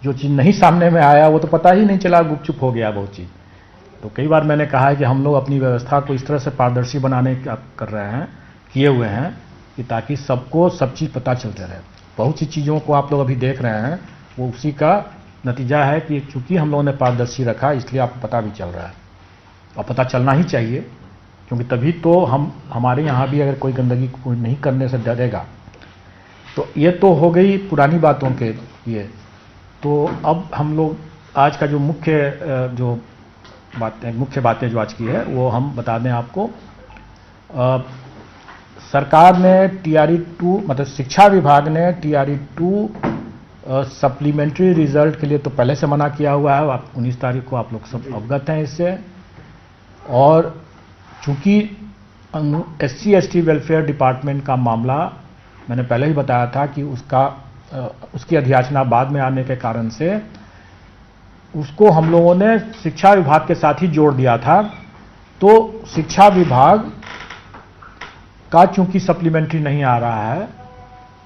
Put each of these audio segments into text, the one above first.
जो चीज़ नहीं सामने में आया वो तो पता ही नहीं चला, गुपचुप हो गया बहुत चीज़। तो कई बार मैंने कहा है कि हम लोग अपनी व्यवस्था को इस तरह से पारदर्शी बनाने का कर रहे हैं, किए हुए हैं कि ताकि सबको सब चीज़ पता चलते रहे। बहुत सी चीज़ों को आप लोग अभी देख रहे हैं, वो उसी का नतीजा है कि चूंकि हम लोगों ने पारदर्शी रखा, इसलिए आपको पता भी चल रहा है, और पता चलना ही चाहिए, क्योंकि तभी तो हमारे यहाँ भी अगर कोई गंदगी कोई नहीं करने से डरेगा। तो ये तो हो गई पुरानी बातों के ये। तो अब हम लोग आज का जो मुख्य बातें जो आज की है वो हम बता दें आपको। सरकार ने TRE 2 मतलब शिक्षा विभाग ने TRE 2 सप्लीमेंट्री रिजल्ट के लिए तो पहले से मना किया हुआ है। 19 तारीख को आप लोग सब अवगत हैं इससे। और चूंकि SC/ST वेलफेयर डिपार्टमेंट का मामला मैंने पहले ही बताया था कि उसकी अधियाचना बाद में आने के कारण से उसको हम लोगों ने शिक्षा विभाग के साथ ही जोड़ दिया था। तो शिक्षा विभाग का चूंकि सप्लीमेंट्री नहीं आ रहा है,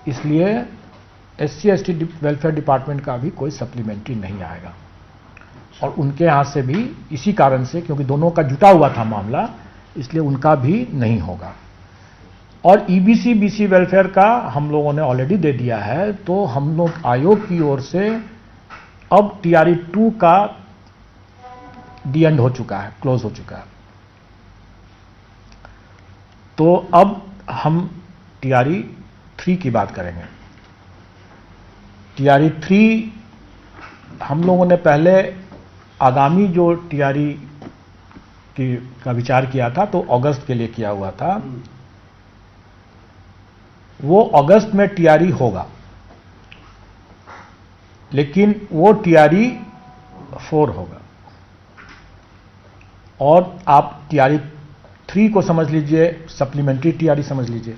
इसलिए SC/ST वेलफेयर डिपार्टमेंट का भी कोई सप्लीमेंट्री नहीं आएगा। और उनके यहाँ से भी इसी कारण से, क्योंकि दोनों का जुटा हुआ था मामला, इसलिए उनका भी नहीं होगा। और EBC BC वेलफेयर का हम लोगों ने ऑलरेडी दे दिया है। तो हम लोग आयोग की ओर से अब TRE 2 का डी एंड हो चुका है, क्लोज हो चुका है। तो अब हम TRE 3 की बात करेंगे। TRE 3 हम लोगों ने पहले आगामी जो TRE का विचार किया था तो अगस्त के लिए किया हुआ था। वो अगस्त में TRE होगा, लेकिन वो TRE 4 होगा। और आप TRE 3 को समझ लीजिए सप्लीमेंट्री TRE समझ लीजिए।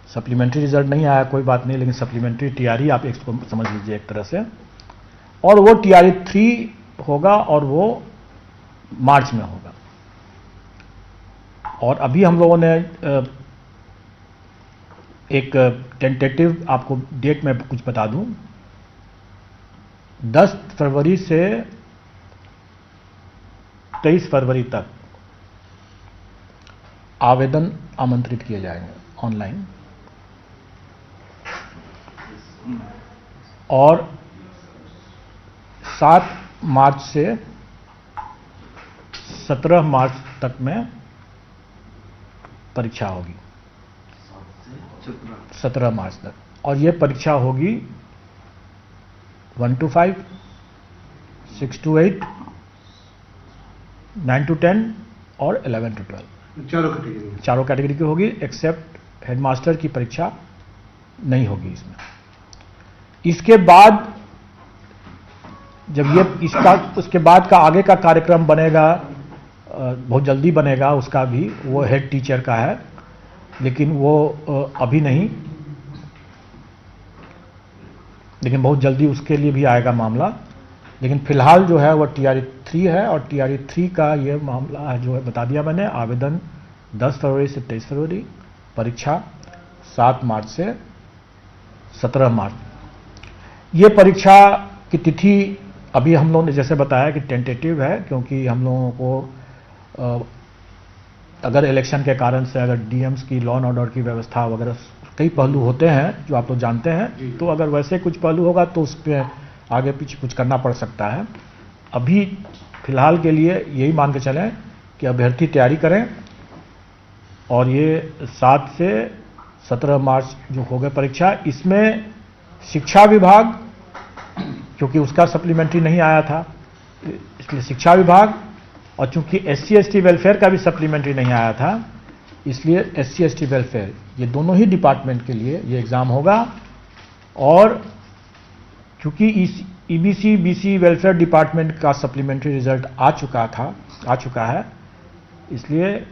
सप्लीमेंट्री रिजल्ट नहीं आया कोई बात नहीं, लेकिन सप्लीमेंट्री TRE आप इसको समझ लीजिए एक तरह से। और वो TRE 3 होगा और वो मार्च में होगा। और अभी हम लोगों ने एक टेंटेटिव आपको डेट में कुछ बता दूं, 10 फरवरी से 23 फरवरी तक आवेदन आमंत्रित किए जाएंगे ऑनलाइन। और 7 मार्च से 17 मार्च तक में परीक्षा होगी। 17 मार्च तक। और ये परीक्षा होगी 1 to 5, 6 to 8, 9 to 10 और 11 to 12। चारों कैटेगरी की होगी, एक्सेप्ट हेडमास्टर की परीक्षा नहीं होगी इसमें। इसके बाद जब ये उसके बाद का आगे का कार्यक्रम बनेगा, बहुत जल्दी बनेगा उसका भी, वो हेड टीचर का है, लेकिन वो अभी नहीं, लेकिन बहुत जल्दी उसके लिए भी आएगा मामला। लेकिन फिलहाल जो है वो TRE 3 है। और TRE 3 का ये मामला जो है बता दिया मैंने। आवेदन 10 फरवरी से 23 फरवरी, परीक्षा 7 मार्च से 17 मार्च। ये परीक्षा की तिथि अभी हम लोगों ने जैसे बताया कि टेंटेटिव है, क्योंकि हम लोगों को अगर इलेक्शन के कारण से अगर DMs की लॉ एंड ऑर्डर की व्यवस्था वगैरह कई पहलू होते हैं जो आप लोग जानते हैं, तो अगर वैसे कुछ पहलू होगा तो उस पर आगे पीछे कुछ करना पड़ सकता है। अभी फिलहाल के लिए यही मान के चलें कि अभ्यर्थी तैयारी करें। और ये 7 से 17 मार्च जो हो गए परीक्षा, इसमें शिक्षा विभाग, क्योंकि उसका सप्लीमेंट्री नहीं आया था, इसलिए शिक्षा विभाग, और चूंकि SC/ST वेलफेयर का भी सप्लीमेंट्री नहीं आया था, इसलिए SC/ST वेलफेयर, ये दोनों ही डिपार्टमेंट के लिए ये एग्ज़ाम होगा। और चूंकि इस EBC BC वेलफेयर डिपार्टमेंट का सप्लीमेंट्री रिजल्ट आ चुका है, इसलिए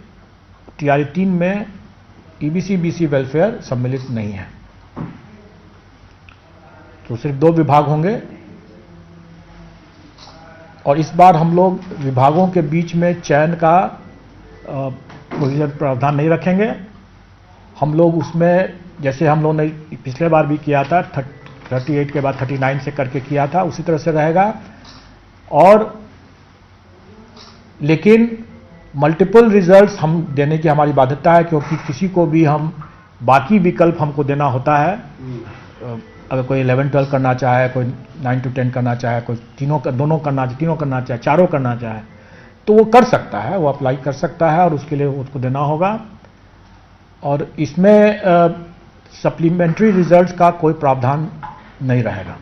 TRE 3 में EBC BC वेलफेयर सम्मिलित नहीं है। तो सिर्फ 2 विभाग होंगे। और इस बार हम लोग विभागों के बीच में चयन का कोई प्रावधान नहीं रखेंगे। हम लोग उसमें, जैसे हम लोगों ने पिछले बार भी किया था, 38 के बाद 39 से करके किया था, उसी तरह से रहेगा। और लेकिन मल्टीपल रिजल्ट्स हम देने की हमारी बाध्यता है, क्योंकि किसी को भी हम बाकी विकल्प हमको देना होता है। अगर कोई 11-12 करना चाहे, कोई 9-10 करना चाहे, कोई तीनों करना चाहे, चारों करना चाहे, तो वो कर सकता है, वो अप्लाई कर सकता है और उसके लिए उसको देना होगा। और इसमें सप्लीमेंट्री रिजल्ट्स का कोई प्रावधान नहीं रहेगा,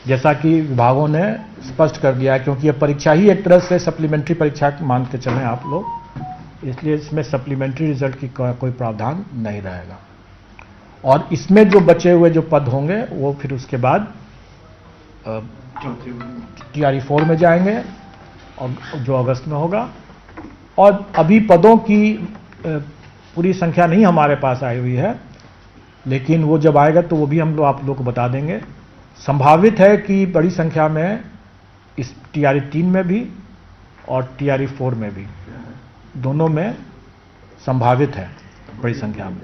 जैसा कि विभागों ने स्पष्ट कर दिया है, क्योंकि ये परीक्षा ही एक तरह से सप्लीमेंट्री परीक्षा मान के चलें आप लोग, इसलिए इसमें सप्लीमेंट्री रिजल्ट की कोई प्रावधान नहीं रहेगा। और इसमें जो बचे हुए जो पद होंगे वो फिर उसके बाद TRE 4 में जाएंगे, और जो अगस्त में होगा। और अभी पदों की पूरी संख्या नहीं हमारे पास आई हुई है, लेकिन वो जब आएगा तो वो भी हम लोग आप लोग को बता देंगे। संभावित है कि बड़ी संख्या में इस TRE 3 में भी और TRE 4 में भी, दोनों में संभावित है बड़ी संख्या में।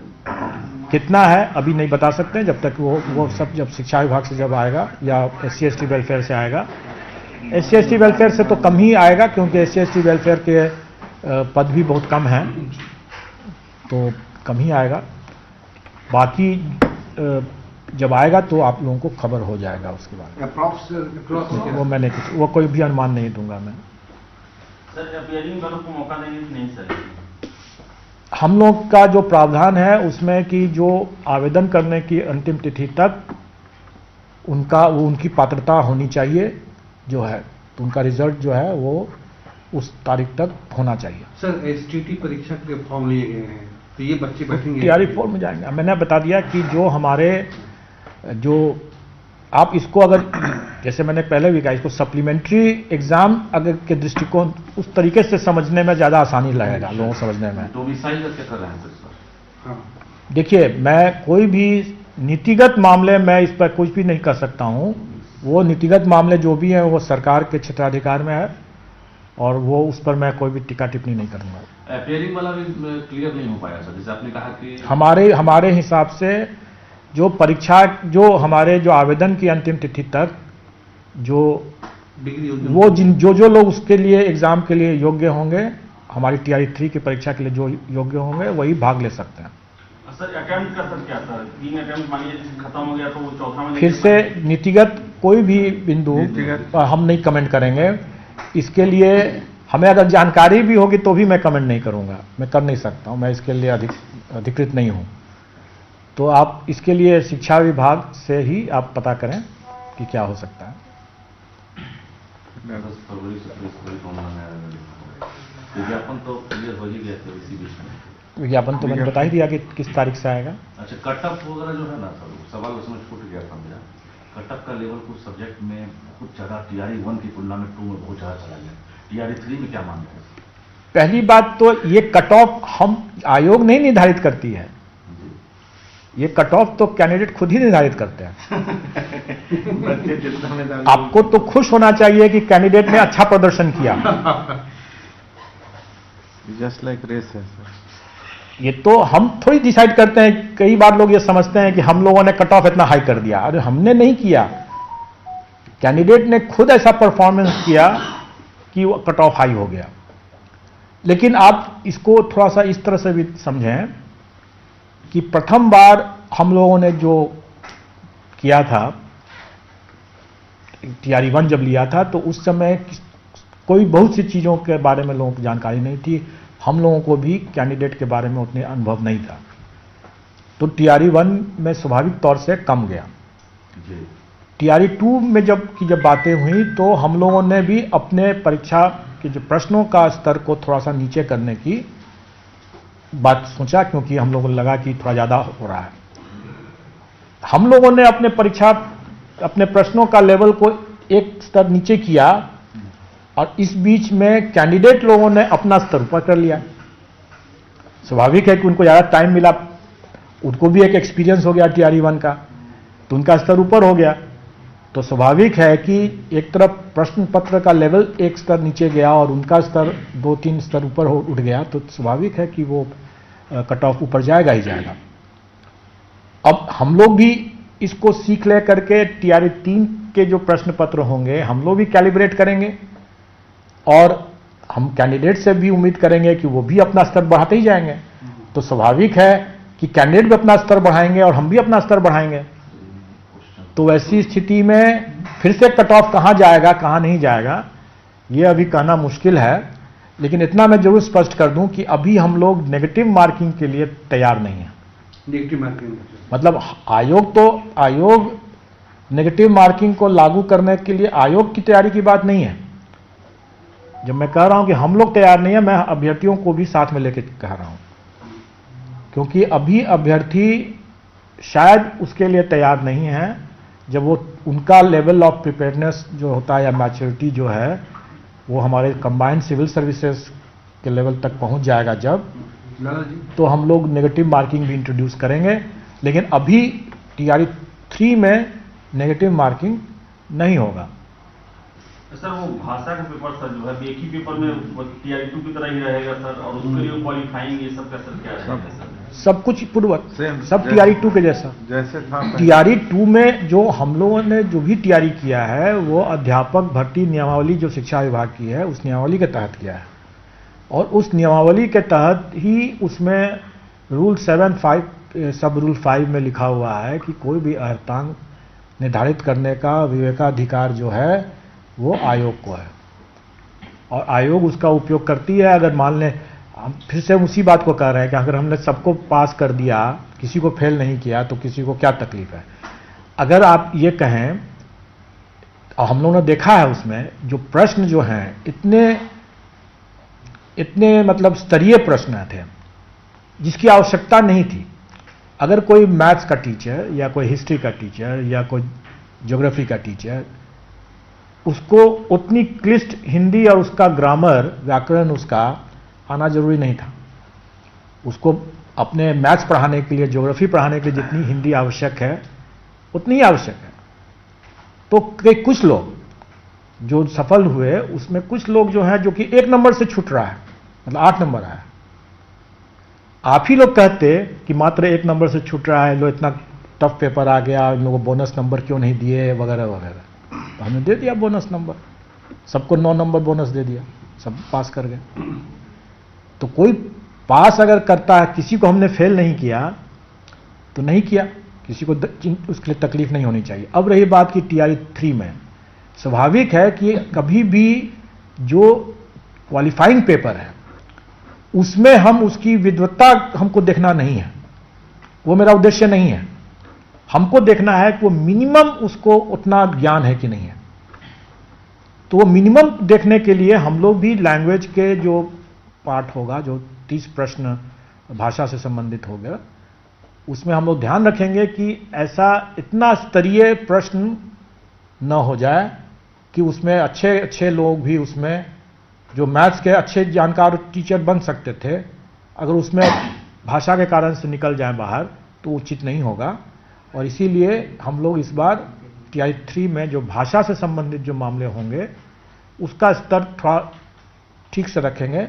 कितना है अभी नहीं बता सकते, जब तक वो सब जब शिक्षा विभाग से जब आएगा या SC/ST वेलफेयर से आएगा। SC/ST वेलफेयर से तो कम ही आएगा, क्योंकि SC/ST वेलफेयर के पद भी बहुत कम हैं, तो कम ही आएगा। बाकी जब आएगा तो आप लोगों को खबर हो जाएगा उसके बाद। वो मैंने वो कोई भी अनुमान नहीं दूंगा मैं। सर अपीयरिंग वालों को मौका देंगे कि नहीं सर? हम लोग का जो प्रावधान है उसमें कि जो आवेदन करने की अंतिम तिथि तक उनकी पात्रता होनी चाहिए जो है, तो उनका रिजल्ट जो है वो उस तारीख तक होना चाहिए। सर STT परीक्षा के फॉर्म लिए गए हैं, तो ये बच्चे बैठेंगे TRE 4 में जाएंगे। मैंने बता दिया कि जो हमारे जो आप इसको अगर जैसे मैंने पहले भी कहा, इसको सप्लीमेंट्री एग्जाम अगर के दृष्टिकोण उस तरीके से समझने में ज़्यादा आसानी लगेगा लोगों को समझने में। हाँ। देखिए, मैं कोई भी नीतिगत मामले में इस पर कुछ भी नहीं कर सकता हूँ। वो नीतिगत मामले जो भी हैं वो सरकार के क्षेत्राधिकार में है, और वो उस पर मैं कोई भी टीका टिप्पणी नहीं करूँगा। अपीयरिंग वाला भी क्लियर नहीं हो पाया सर, जैसे आपने कहा कि हमारे हिसाब से जो परीक्षा जो हमारे जो आवेदन की अंतिम तिथि तक जो डिग्री वो जो लोग उसके लिए एग्जाम के लिए योग्य होंगे, हमारी TRE 3 की परीक्षा के लिए जो योग्य होंगे वही भाग ले सकते हैं। सर अटेम्प्ट का सर क्या सर, 3 अटेम्प्ट मानिए खत्म हो गया तो वो चौथा में फिर से नीतिगत कोई भी बिंदु हम नहीं कमेंट करेंगे। इसके लिए हमें अगर जानकारी भी होगी तो भी मैं कमेंट नहीं करूंगा, मैं कर नहीं सकता हूं, मैं इसके लिए अधिकृत नहीं हूं। तो आप इसके लिए शिक्षा विभाग से ही आप पता करें कि क्या हो सकता है। विज्ञापन तो क्लियर हो ही गया था इसी बीच में। विज्ञापन तो मैंने बता ही दिया कि किस तारीख से आएगा। अच्छा, कटअप वगैरह जो है ना सर, सवाल उसमें छूट गया था मेरा। कटअप का लेवल कुछ सब्जेक्ट में कुछ जगह TRE 1 की तुलना में 2 में बहुत ज़्यादा चला गया। TRE 3 में क्या मानते हैं? पहली बात तो ये कट ऑफ हम आयोग नहीं निर्धारित करती है, ये कट ऑफ तो कैंडिडेट खुद ही निर्धारित करते हैं। आपको तो खुश होना चाहिए कि कैंडिडेट ने अच्छा प्रदर्शन किया। जस्ट लाइक रेस है सर। ये तो हम थोड़ी डिसाइड करते हैं। कई बार लोग ये समझते हैं कि हम लोगों ने कट ऑफ इतना हाई कर दिया। अरे हमने नहीं किया, कैंडिडेट ने खुद ऐसा परफॉर्मेंस किया कि वो कट ऑफ हाई हो गया। लेकिन आप इसको थोड़ा सा इस तरह से भी समझें कि प्रथम बार हम लोगों ने जो किया था, TRE 1 जब लिया था, तो उस समय कोई बहुत सी चीज़ों के बारे में लोगों को जानकारी नहीं थी। हम लोगों को भी कैंडिडेट के बारे में उतने अनुभव नहीं था, तो TRE 1 में स्वाभाविक तौर से कम गया। TRE 2 में जब बातें हुई तो हम लोगों ने भी अपने परीक्षा के जो प्रश्नों का स्तर को थोड़ा सा नीचे करने की बात सोचा, क्योंकि हम लोगों को लगा कि थोड़ा ज़्यादा हो रहा है। हम लोगों ने अपने प्रश्नों का लेवल को एक स्तर नीचे किया, और इस बीच में कैंडिडेट लोगों ने अपना स्तर ऊपर कर लिया। स्वाभाविक है कि उनको ज़्यादा टाइम मिला, उनको भी एक एक्सपीरियंस हो गया TRE 1 का, तो उनका स्तर ऊपर हो गया। तो स्वाभाविक है कि एक तरफ प्रश्न पत्र का लेवल एक स्तर नीचे गया और उनका स्तर 2-3 स्तर ऊपर उठ गया, तो स्वाभाविक है कि वो कट ऑफ ऊपर जाएगा ही जाएगा। अब हम लोग भी इसको सीख ले करके टीआरई 3 के जो प्रश्न पत्र होंगे हम लोग भी कैलिब्रेट करेंगे और हम कैंडिडेट से भी उम्मीद करेंगे कि वो भी अपना स्तर बढ़ाते ही जाएंगे। तो स्वाभाविक है कि कैंडिडेट भी अपना स्तर बढ़ाएंगे और हम भी अपना स्तर बढ़ाएंगे। तो वैसी स्थिति में फिर से कट ऑफ कहाँ जाएगा कहाँ नहीं जाएगा ये अभी कहना मुश्किल है, लेकिन इतना मैं जरूर स्पष्ट कर दूं कि अभी हम लोग नेगेटिव मार्किंग के लिए तैयार नहीं हैं। नेगेटिव मार्किंग मतलब आयोग नेगेटिव मार्किंग को लागू करने के लिए आयोग की तैयारी की बात नहीं है। जब मैं कह रहा हूं कि हम लोग तैयार नहीं है, मैं अभ्यर्थियों को भी साथ में लेकर कह रहा हूं, क्योंकि अभी अभ्यर्थी शायद उसके लिए तैयार नहीं है। जब वो उनका लेवल ऑफ प्रिपेयर्डनेस जो होता है या मैच्योरिटी जो है वो हमारे कंबाइंड सिविल सर्विसेज के लेवल तक पहुंच जाएगा जब, तो हम लोग नेगेटिव मार्किंग भी इंट्रोड्यूस करेंगे। लेकिन अभी टीआरई 3 में नेगेटिव मार्किंग नहीं होगा। सर वो भाषा का पेपर सर जो है एक ही पेपर में टीआरई 2 की तरह ही रहेगा सर, और उसके लिए क्वालिफाइंग ये सब का सर क्या रहेगा सर? सब कुछ पूर्वक सब टीआरई 2 के जैसा था। टीआरई 2 में जो हम लोगों ने जो भी तैयारी किया है वो अध्यापक भर्ती नियमावली जो शिक्षा विभाग की है उस नियमावली के तहत किया है, और उस नियमावली के तहत ही उसमें रूल 7(5) सब रूल 5 में लिखा हुआ है कि कोई भी अर्हतांक निर्धारित करने का विवेकाधिकार जो है वो आयोग को है, और आयोग उसका उपयोग करती है। अगर मान लें, हम फिर से उसी बात को कह रहे हैं कि अगर हमने सबको पास कर दिया, किसी को फेल नहीं किया, तो किसी को क्या तकलीफ है। अगर आप ये कहें, और हम लोगों ने देखा है उसमें जो प्रश्न जो हैं इतने मतलब स्तरीय प्रश्न थे जिसकी आवश्यकता नहीं थी। अगर कोई मैथ्स का टीचर या कोई हिस्ट्री का टीचर या कोई ज्योग्राफी का टीचर, उसको उतनी क्लिष्ट हिंदी और उसका ग्रामर व्याकरण उसका आना जरूरी नहीं था। उसको अपने मैथ्स पढ़ाने के लिए, ज्योग्राफी पढ़ाने के लिए जितनी हिंदी आवश्यक है उतनी ही आवश्यक है। तो कुछ लोग जो सफल हुए उसमें कुछ लोग जो हैं जो कि 1 नंबर से छूट रहा है, मतलब 8 नंबर आया। आप ही लोग कहते कि मात्र 1 नंबर से छूट रहा है, लो इतना टफ पेपर आ गया, इन लोगों को बोनस नंबर क्यों नहीं दिए वगैरह वगैरह। तो हमने दे दिया बोनस नंबर, सबको 9 नंबर बोनस दे दिया, सब पास कर गए। तो कोई पास अगर करता है, किसी को हमने फेल नहीं किया तो नहीं किया, किसी को उसके लिए तकलीफ नहीं होनी चाहिए। अब रही बात की टीआरई 3 में, स्वाभाविक है कि कभी भी जो क्वालिफाइंग पेपर है उसमें हम उसकी विद्वत्ता हमको देखना नहीं है, वो मेरा उद्देश्य नहीं है। हमको देखना है कि वो मिनिमम उसको उतना ज्ञान है कि नहीं है। तो वो मिनिमम देखने के लिए हम लोग भी लैंग्वेज के जो पार्ट होगा, जो 30 प्रश्न भाषा से संबंधित हो गया, उसमें हम लोग ध्यान रखेंगे कि ऐसा इतना स्तरीय प्रश्न न हो जाए कि उसमें अच्छे अच्छे लोग भी, उसमें जो मैथ्स के अच्छे जानकार टीचर बन सकते थे, अगर उसमें भाषा के कारण से निकल जाएं बाहर तो उचित नहीं होगा। और इसीलिए हम लोग इस बार टीआरई 3 में जो भाषा से संबंधित जो मामले होंगे उसका स्तर थोड़ा ठीक से रखेंगे,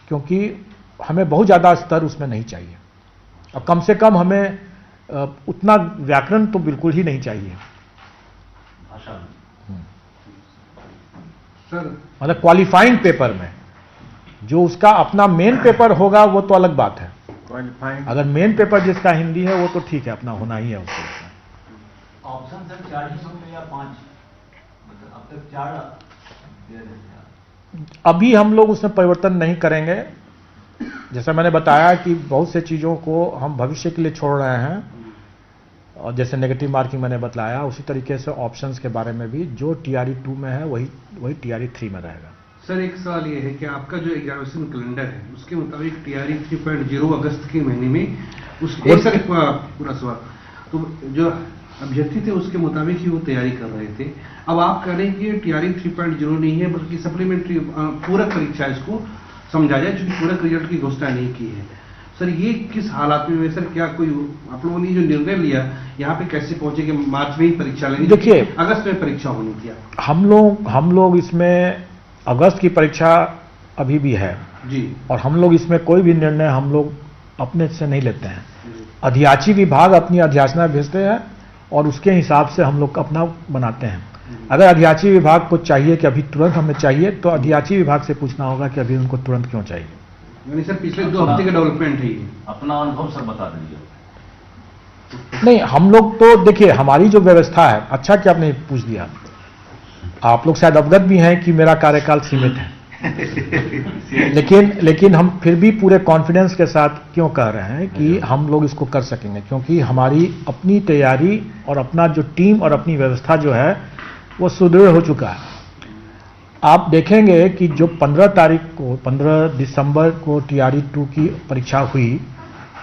क्योंकि हमें बहुत ज़्यादा स्तर उसमें नहीं चाहिए। और कम से कम हमें उतना व्याकरण तो बिल्कुल ही नहीं चाहिए भाषा सर। मतलब क्वालिफाइंग पेपर में जो उसका अपना मेन पेपर होगा वो तो अलग बात है। क्वालिफाइंग अगर मेन पेपर जिसका हिंदी है वो तो ठीक है, अपना होना ही है उसको। ऑप्शन सर 4 ही होंगे या 5? मतलब अब तक 4 दे रहे थे। अभी हम लोग उसमें परिवर्तन नहीं करेंगे। जैसा मैंने बताया कि बहुत से चीज़ों को हम भविष्य के लिए छोड़ रहे हैं, और जैसे नेगेटिव मार्किंग मैंने बताया, उसी तरीके से ऑप्शंस के बारे में भी जो टीआरई 2 में है वही टीआरई 3 में रहेगा। सर एक सवाल ये है कि आपका जो एग्जामिनेशन कैलेंडर है उसके मुताबिक टीआरई 3.0 अगस्त के महीने में पूरा सवाल, तो जो अभ्यर्थी थे उसके मुताबिक ही वो तैयारी कर रहे थे। अब आप कह रहे हैं कि टीआरई 3.0 नहीं है बल्कि सप्लीमेंट्री पूरक परीक्षा इसको समझा जाए, क्योंकि पूरक रिजल्ट की घोषणा नहीं की है। सर ये किस हालात में सर, क्या कोई आप लोगों ने जो निर्णय लिया यहाँ पे कैसे पहुंचे कि मार्च में ही परीक्षा लेनी, देखिए अगस्त में परीक्षा होनी थी? हम लोग इसमें अगस्त की परीक्षा अभी भी है जी, और हम लोग इसमें कोई भी निर्णय हम लोग अपने से नहीं लेते हैं। अधियाची विभाग अपनी अधियाचना भेजते हैं और उसके हिसाब से हम लोग अपना बनाते हैं। अगर अधियाची विभाग को चाहिए कि अभी तुरंत हमें चाहिए, तो अधियाची विभाग से पूछना होगा कि अभी उनको तुरंत क्यों चाहिए। यानी सर पिछले 2 हफ्ते का डेवलपमेंट है ये। अपना अनुभव सर बता दीजिए। नहीं, हम लोग तो देखिए, हमारी जो व्यवस्था है, अच्छा कि आपने पूछ दिया, आप लोग शायद अवगत भी हैं कि मेरा कार्यकाल सीमित है लेकिन हम फिर भी पूरे कॉन्फिडेंस के साथ क्यों कह रहे हैं कि हम लोग इसको कर सकेंगे, क्योंकि हमारी अपनी तैयारी और अपना जो टीम और अपनी व्यवस्था जो है वो सुदृढ़ हो चुका है। आप देखेंगे कि जो 15 दिसंबर को TRE 2 की परीक्षा हुई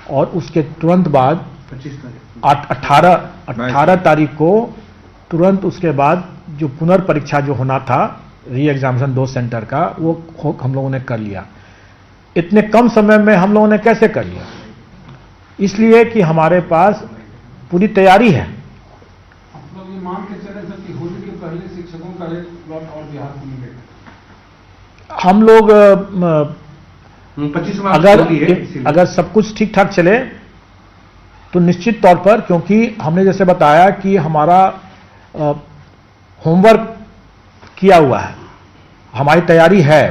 और उसके तुरंत बाद 25 तारीख 18 तारीख को तुरंत उसके बाद जो पुनर्परीक्षा जो होना था री एग्जामिनेशन 2 सेंटर का, वो हम लोगों ने कर लिया। इतने कम समय में हम लोगों ने कैसे कर लिया? इसलिए कि हमारे पास पूरी तैयारी है। आप लोग ये मान के चले सर कि होली के पहले शिक्षकों का एक प्लॉट और बिहार को मिलेगा। हम लोग 25 मार्च अगर सब कुछ ठीक ठाक चले तो निश्चित तौर पर, क्योंकि हमने जैसे बताया कि हमारा होमवर्क किया हुआ है, हमारी तैयारी है।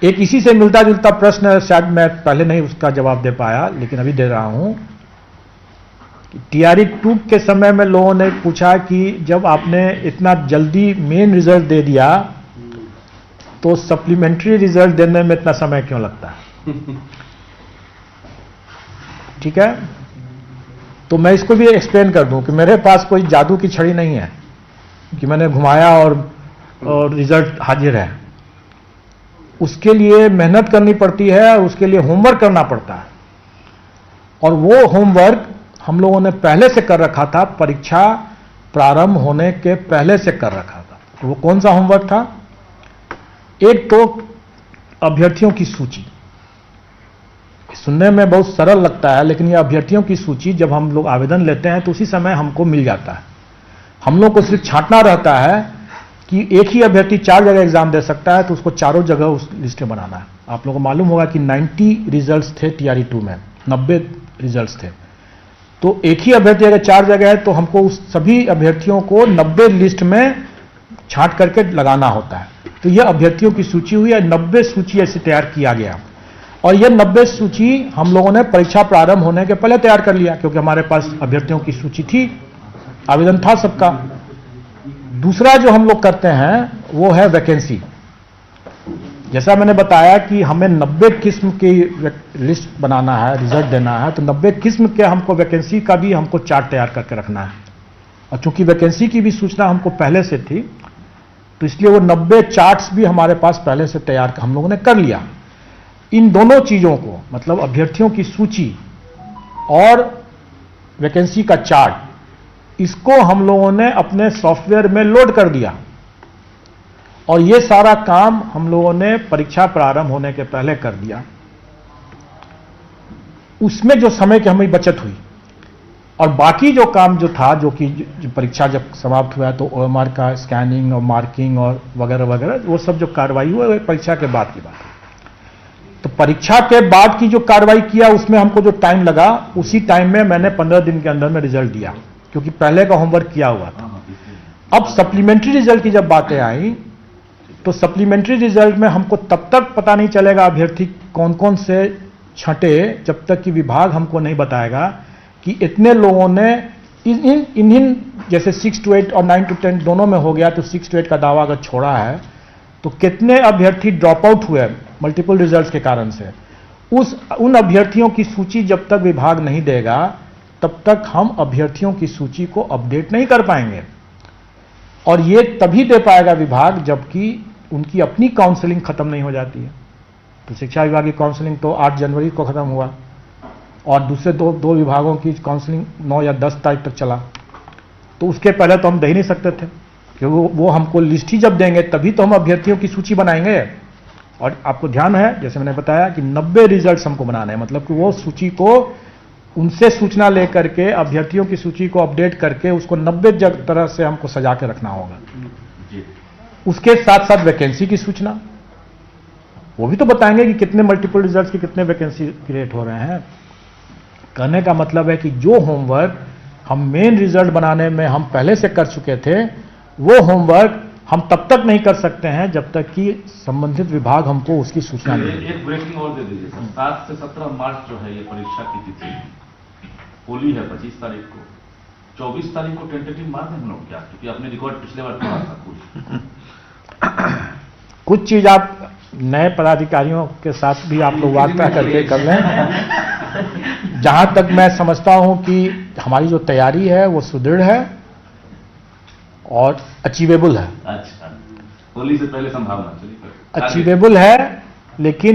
एक इसी से मिलता जुलता प्रश्न, शायद मैं पहले नहीं उसका जवाब दे पाया लेकिन अभी दे रहा हूं। TRE 2 के समय में लोगों ने पूछा कि जब आपने इतना जल्दी मेन रिजल्ट दे दिया तो सप्लीमेंट्री रिजल्ट देने में इतना समय क्यों लगता है? ठीक है, तो मैं इसको भी एक्सप्लेन कर दूं कि मेरे पास कोई जादू की छड़ी नहीं है कि मैंने घुमाया और रिजल्ट हाजिर है। उसके लिए मेहनत करनी पड़ती है और उसके लिए होमवर्क करना पड़ता है, और वो होमवर्क हम लोगों ने पहले से कर रखा था, परीक्षा प्रारंभ होने के पहले से कर रखा था। तो वो कौन सा होमवर्क था? एक तो अभ्यर्थियों की सूची, सुनने में बहुत सरल लगता है लेकिन ये अभ्यर्थियों की सूची जब हम लोग आवेदन लेते हैं तो उसी समय हमको मिल जाता है। हम लोग को सिर्फ छांटना रहता है कि एक ही अभ्यर्थी 4 जगह एग्जाम दे सकता है, तो उसको चारों जगह उस लिस्ट में बनाना है। आप लोगों को मालूम होगा कि 90 रिजल्ट्स थे TRE 2 में, 90 रिजल्ट्स थे। तो एक ही अभ्यर्थी अगर 4 जगह है तो हमको उस सभी अभ्यर्थियों को 90 लिस्ट में छांट करके लगाना होता है। तो यह अभ्यर्थियों की सूची हुई है, 90 सूची ऐसे तैयार किया गया, और यह 90 सूची हम लोगों ने परीक्षा प्रारंभ होने के पहले तैयार कर लिया, क्योंकि हमारे पास अभ्यर्थियों की सूची थी, आवेदन था सबका। दूसरा जो हम लोग करते हैं वो है वैकेंसी। जैसा मैंने बताया कि हमें 90 किस्म की लिस्ट बनाना है, रिजल्ट देना है, तो 90 किस्म के हमको वैकेंसी का भी हमको चार्ट तैयार करके रखना है। और चूंकि वैकेंसी की भी सूचना हमको पहले से थी, तो इसलिए वो 90 चार्ट्स भी हमारे पास पहले से तैयार हम लोगों ने कर लिया। इन दोनों चीजों को, मतलब अभ्यर्थियों की सूची और वैकेंसी का चार्ट, इसको हम लोगों ने अपने सॉफ्टवेयर में लोड कर दिया, और ये सारा काम हम लोगों ने परीक्षा प्रारंभ होने के पहले कर दिया। उसमें जो समय की हमें बचत हुई, और बाकी जो काम जो था, जो कि परीक्षा जब समाप्त हुआ तो OMR का स्कैनिंग और मार्किंग और वगैरह वगैरह, वो सब जो कार्रवाई हुआ वो परीक्षा के बाद की बात है। तो परीक्षा के बाद की जो कार्रवाई किया उसमें हमको जो टाइम लगा, उसी टाइम में मैंने 15 दिन के अंदर में रिजल्ट दिया, क्योंकि पहले का होमवर्क किया हुआ था। अब सप्लीमेंट्री रिजल्ट की जब बातें आई, तो सप्लीमेंट्री रिजल्ट में हमको तब तक पता नहीं चलेगा अभ्यर्थी कौन कौन से छंटे, जब तक कि विभाग हमको नहीं बताएगा कि इतने लोगों ने इन जैसे 6 to 8 और 9 to 10 दोनों में हो गया, तो 6 to 8 का दावा अगर छोड़ा है तो कितने अभ्यर्थी ड्रॉप आउट हुए मल्टीपल रिजल्ट्स के कारण से। उन अभ्यर्थियों की सूची जब तक विभाग नहीं देगा, तब तक हम अभ्यर्थियों की सूची को अपडेट नहीं कर पाएंगे, और ये तभी दे पाएगा विभाग जबकि उनकी अपनी काउंसलिंग खत्म नहीं हो जाती है। तो शिक्षा विभाग की काउंसलिंग तो 8 जनवरी को खत्म हुआ, और दूसरे दो विभागों की काउंसलिंग 9 या 10 तारीख तक चला। तो उसके पहले तो हम दे ही नहीं सकते थे, क्योंकि वो हमको लिस्ट ही जब देंगे तभी तो हम अभ्यर्थियों की सूची बनाएंगे। और आपको ध्यान है, जैसे मैंने बताया कि 90 रिजल्ट्स हमको बनाने हैं, मतलब कि वो सूची को उनसे सूचना लेकर के अभ्यर्थियों की सूची को अपडेट करके उसको 90 तरह से हमको सजा के रखना होगा। उसके साथ साथ वैकेंसी की सूचना, वो भी तो बताएंगे कि कितने मल्टीपल रिजल्ट्स की कितने वैकेंसी क्रिएट हो रहे हैं। कहने का मतलब है कि जो होमवर्क हम मेन रिजल्ट बनाने में हम पहले से कर चुके थे, वो होमवर्क हम तब तक नहीं कर सकते हैं जब तक कि संबंधित विभाग हमको उसकी सूचना नहीं दे। एक ब्रेकिंग और दे दीजिए सर। 7 से 17 मार्च जो है ये परीक्षा की तिथि है, होली है 25 तारीख को, 24 तारीख को टेंटेटिव मार दें हम लोग क्या? क्योंकि आपने रिकॉर्ड पिछले बार पढ़ा था कुछ चीज आप नए पदाधिकारियों के साथ भी आप लोग वार्ता करके कर लें। जहां तक मैं समझता हूं कि हमारी जो तैयारी है वो सुदृढ़ है और अचीवेबल है। अच्छा, होली से पहले संभावना, चलिए अचीवेबल है, लेकिन